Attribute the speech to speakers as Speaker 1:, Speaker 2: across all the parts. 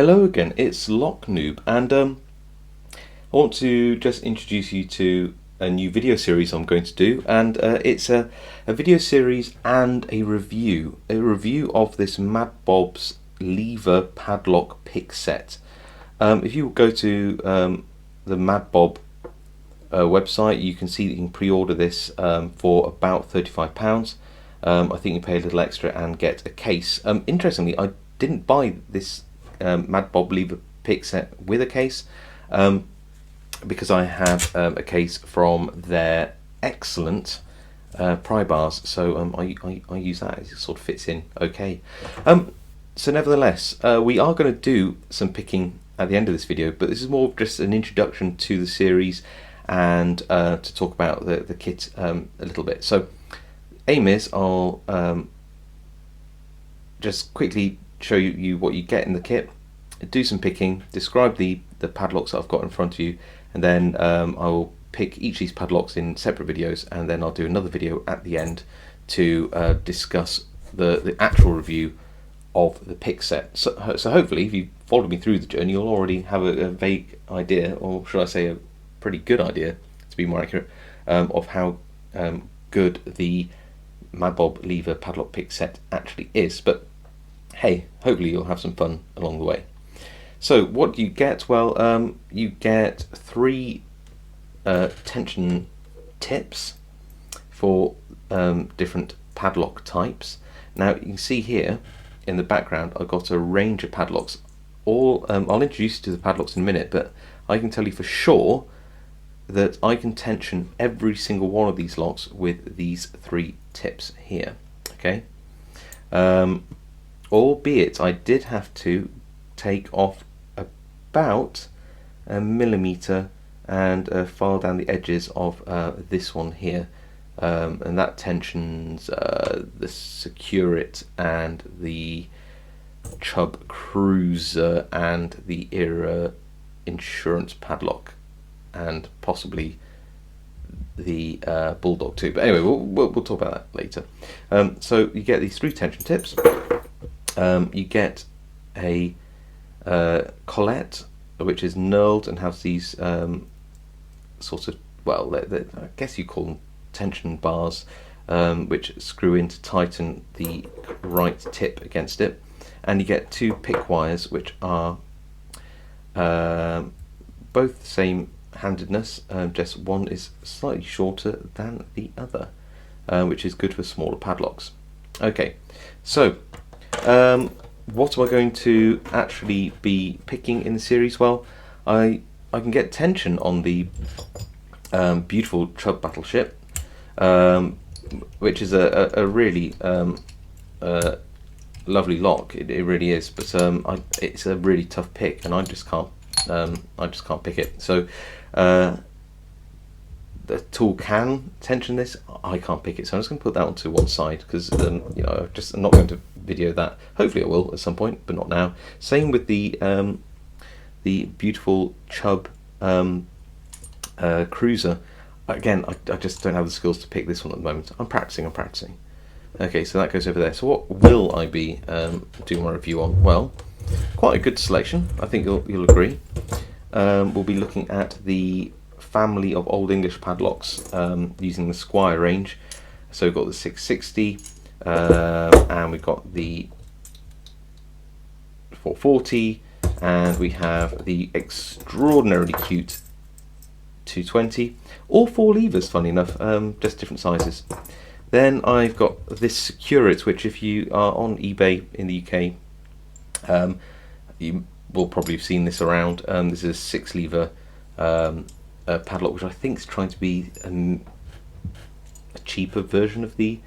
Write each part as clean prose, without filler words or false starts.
Speaker 1: Hello again, it's Lock Noob, and I want to just introduce you to a new video series I'm going to do, and it's a video series and a review of this Mad Bob's lever padlock pick set. If you go to the Mad Bob website, you can see that you can pre-order this for about £35. I think you pay a little extra and get a case. Interestingly, I didn't buy this Mad Bob lever pick set with a case because I have a case from their excellent pry bars, so I use that. It sort of fits in okay. So nevertheless, we are going to do some picking at the end of this video, but this is more just an introduction to the series and to talk about the kit a little bit. So aim is I'll just quickly show you what you get in the kit, do some picking, describe the padlocks that I've got in front of you, and then I will pick each of these padlocks in separate videos, and then I'll do another video at the end to discuss the actual review of the pick set. So hopefully, if you followed me through the journey, you'll already have a vague idea, or should I say a pretty good idea, to be more accurate, of how good the Mad Bob lever padlock pick set actually is. But hey, hopefully you'll have some fun along the way. So what do you get? Well, you get 3 tension tips for different padlock types. Now you can see here in the background I've got a range of padlocks. I'll introduce you to the padlocks in a minute, but I can tell you for sure that I can tension every single one of these locks with these 3 tips here. Okay, albeit I did have to take off about a millimetre and file down the edges of this one here, and that tensions the Secure-It and the Chubb Cruiser and the Era Insurance padlock, and possibly the Bulldog too. But anyway, we'll talk about that later. So you get these 3 tension tips. You get a collet, which is knurled and has these sort of, well, I guess you call them tension bars, which screw in to tighten the right tip against it. And you get 2 pick wires, which are both the same handedness, just one is slightly shorter than the other, which is good for smaller padlocks. Okay, so what am I going to actually be picking in the series? Well, I can get tension on the beautiful Chubb battleship, which is a really lovely lock. It really is, but it's a really tough pick, and I just can't pick it. So the tool can tension this. I can't pick it, so I'm just going to put that onto one side because I'm not going to video that. Hopefully I will at some point, but not now. Same with the beautiful Chubb Cruiser. Again, I just don't have the skills to pick this one at the moment. I'm practicing. Okay, so that goes over there. So what will I be doing my review on? Well, quite a good selection, I think you'll agree. We'll be looking at the family of Old English padlocks using the Squire range. So we've got the 660, and we've got the 440, and we have the extraordinarily cute 220. All 4 levers, funny enough, just different sizes. Then I've got this Secure-It, which if you are on eBay in the UK, you will probably have seen this around. This is a 6-lever padlock, which I think is trying to be a cheaper version of the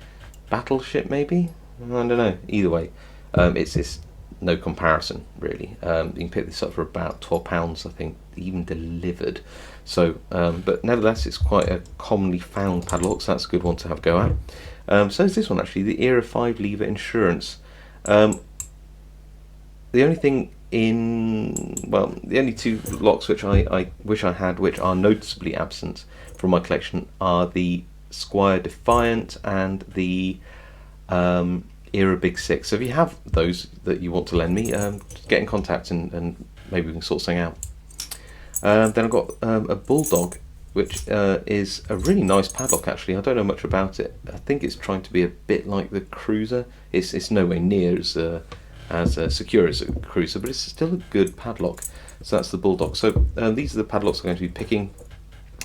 Speaker 1: Battleship, maybe? I don't know. Either way, it's no comparison, really. You can pick this up for about £12, I think, even delivered. So, but nevertheless, it's quite a commonly found padlock, so that's a good one to have a go at. So is this one, actually, the Era 5-lever Insurance. The only thing the only 2 locks which I wish I had, which are noticeably absent from my collection, are the Squire Defiant and the era Big Six. So if you have those that you want to lend me, just get in contact and maybe we can sort something out. Then I've got a Bulldog, which is a really nice padlock actually. I don't know much about it. I think it's trying to be a bit like the Cruiser. It's nowhere near as secure as a Cruiser, but it's still a good padlock. So that's the Bulldog. So these are the padlocks I'm going to be picking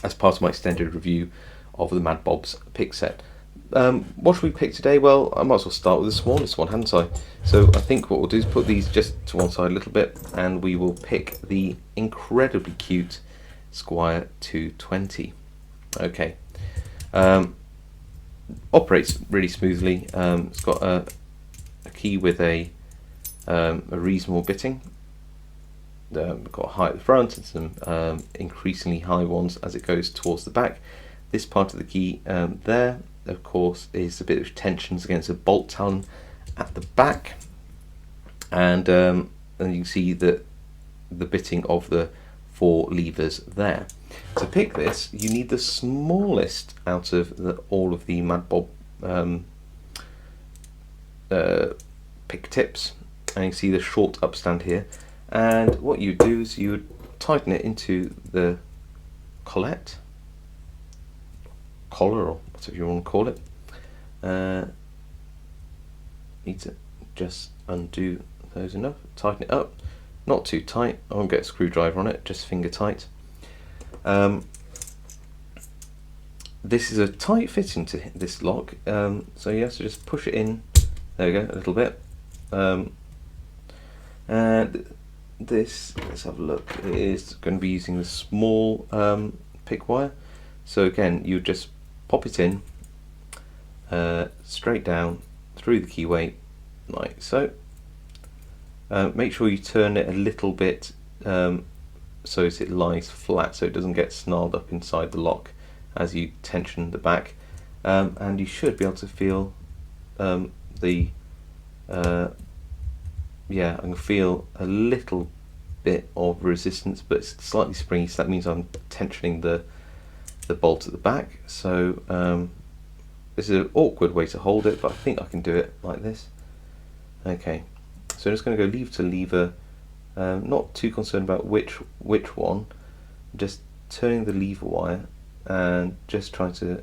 Speaker 1: as part of my extended review of the Mad Bob's pick set. What should we pick today? Well, I might as well start with the smallest one, hadn't I? So I think what we'll do is put these just to one side a little bit, and we will pick the incredibly cute Squire 220. Okay. Operates really smoothly. It's got a key with a reasonable bitting. We've got a high at the front and some increasingly high ones as it goes towards the back. This part of the key there, of course, is a bit of tensions against a bolt talon at the back, and you can see that the bitting of the 4 levers there. To pick this, you need the smallest out of all of the Mad Bob pick tips, and you can see the short upstand here. And what you do is you would tighten it into the collar, or whatever you want to call it. Need to just undo those enough, tighten it up, not too tight. I won't get a screwdriver on it, just finger tight. This is a tight fit into this lock, so you have to just push it in. There we go, a little bit. And this, let's have a look, it is going to be using the small pick wire. So again, you just pop it in straight down through the keyway like so. Make sure you turn it a little bit so as it lies flat, so it doesn't get snarled up inside the lock as you tension the back, and you should be able to feel yeah, I can feel a little bit of resistance, but it's slightly springy, so that means I'm tensioning the bolt at the back. So this is an awkward way to hold it, but I think I can do it like this. Okay, so I'm just going to go lever to lever, not too concerned about which one, just turning the lever wire and just trying to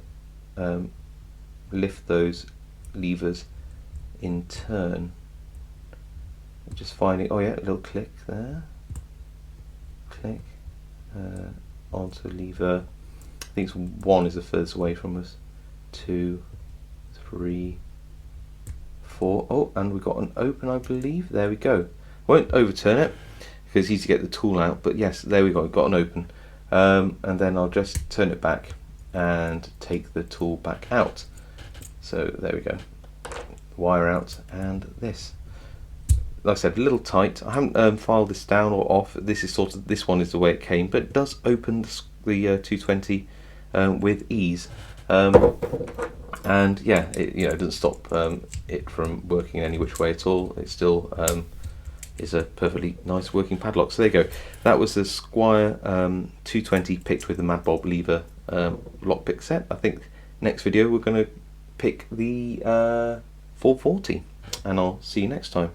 Speaker 1: lift those levers in turn. Just finding, oh yeah, a little click there, click onto lever. I think it's 1 is the furthest away from us, 2, 3, 4. Oh, and we've got an open, I believe. There we go. Won't overturn it because it's easy to get the tool out, but yes, there we go. We've got an open, and then I'll just turn it back and take the tool back out. So there we go. Wire out, and this. Like I said, a little tight. I haven't filed this down or off. This is this one is the way it came, but it does open the 220 with ease. And yeah, it doesn't stop it from working in any which way at all. It still is a perfectly nice working padlock. So there you go. That was the Squire 220 picked with the Mad Bob lever lockpick set. I think next video we're going to pick the 440, and I'll see you next time.